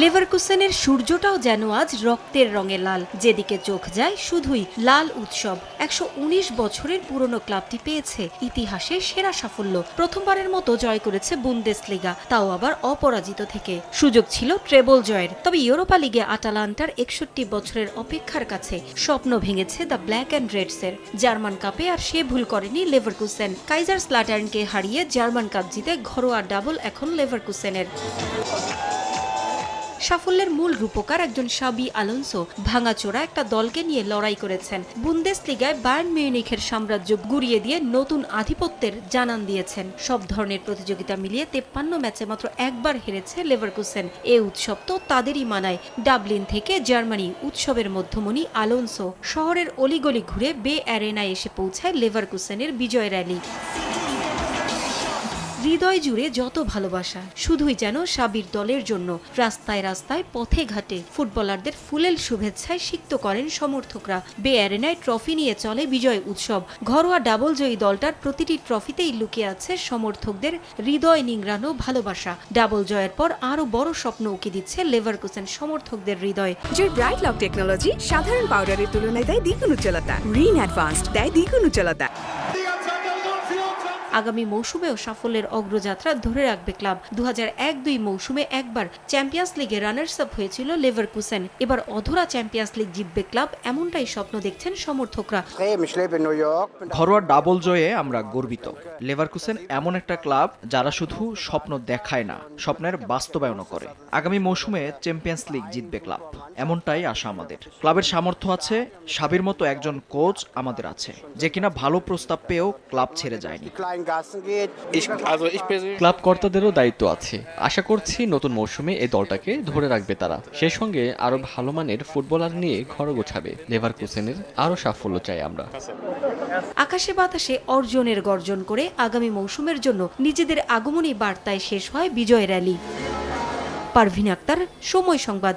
লেভারকুসেনের সূর্যটাও যেন আজ রক্তের রঙে লাল, যেদিকে চোখ যায় শুধুই লাল উৎসব। ১১৯ বছরের পুরনো ক্লাবটি পেয়েছে ইতিহাসের সেরা সাফল্য। প্রথমবারের মতো জয় করেছে বুন্দেসলিগা, তাও আবার অপরাজিত থেকে। সুযোগ ছিল ট্রেবল জয়ের, তবে ইউরোপা লিগে আটালান্টার ৬১ বছরের অপেক্ষার কাছে স্বপ্ন ভেঙেছে দ্য ব্ল্যাক অ্যান্ড রেডসের। জার্মান কাপে আর সে ভুল করেনি লেভারকুসেন। কাইজারস্লাটার্নকে হারিয়ে জার্মান কাপ জিতে ঘরোয়া ডাবল এখন লেভারকুসেনের। সাফল্যের মূল রূপকার একজন শাবি আলোনসো ভাঙাচোরা একটা দলকে নিয়ে লড়াই করেছেন। বুন্দেসলিগায় বায়ার্ন মিউনিখের সাম্রাজ্য গুড়িয়ে দিয়ে নতুন আধিপত্যের জানান দিয়েছেন। সব ধরনের প্রতিযোগিতা মিলিয়ে ৫৩ ম্যাচে মাত্র একবার হেরেছে লেভারকুসেন। এ উৎসব তো তাদেরই মানায়। ডাবলিন থেকে জার্মানি উৎসবের মধ্যমণি আলোনসো শহরের অলিগলি ঘুরে বে অ্যারেনায় এসে পৌঁছায় লেভারকুসেনের বিজয় র্যালি। হৃদয় জুড়ে যত ভালোবাসা, শুধুই যেন শাবির দলের জন্য। রাস্তায় রাস্তায় পথে ঘাটে ফুটবলারদের ফুলেল শুভেচ্ছায় সিক্ত করেন সমর্থকরা। বে অ্যারেনায় ট্রফি নিয়ে চলে বিজয় উৎসব। ঘরোয়া ডাবল জয়ী দলটার প্রতিটি ট্রফিতেই লুকিয়ে আছে সমর্থকদের হৃদয় নিংড়ানো ভালোবাসা। ডাবল জয়ের পর আরো বড় স্বপ্ন উকি দিচ্ছে লেভারকুসেন সমর্থকদের হৃদয়। জয় ব্রাইট লক টেকনোলজি সাধারণ পাউডারের তুলনায় দেয় দ্বিগুণ উজ্জ্বলতা। রিন অ্যাডভান্সড দেয় দ্বিগুণ উজ্জ্বলতা। আগামী মৌসুমেও সাফল্যের অগ্রযাত্রা ধরে রাখবে ক্লাব। ২০০১-২ মৌসুমে একবার চ্যাম্পিয়ন্স লিগে রানার্স আপ হয়েছিল লেভারকুসেন। এবার অধরা চ্যাম্পিয়ন্স লিগ জিতবে ক্লাব, এমনটাই স্বপ্ন দেখছেন সমর্থকরা। ঘরোয়া ডাবল জয়ে আমরা গর্বিত। লেভারকুসেন এমন একটা ক্লাব যারা শুধু স্বপ্ন দেখায় না, স্বপ্নের বাস্তবায়নও করে। আগামী মৌসুমে চ্যাম্পিয়ন্স লিগ জিতবে ক্লাব, এমনটাই আশা আমাদের। ক্লাবের সামর্থ্য আছে, সাবির মতো একজন কোচ আমাদের আছে, যে কিনা ভালো প্রস্তাব পেয়েও ক্লাব ছেড়ে যায়নি। ক্লাব কর্তাদেরও দায়িত্ব আছে। আশা করছি নতুন মৌসুমে এই দলটাকে ধরে রাখবে তারা। সেই সঙ্গে আরো ভালো মানের ফুটবলার নিয়ে ঘর গোছাবে। লেভারকুসেনের আরো সাফল্য চাই আমরা। আকাশে বাতাসে অর্জনের গর্জন করে আগামী মৌসুমের জন্য নিজেদের আগমনী বার্তায় শেষ হয় বিজয় র্যালি। পারভিন আক্তার, সময় সংবাদ।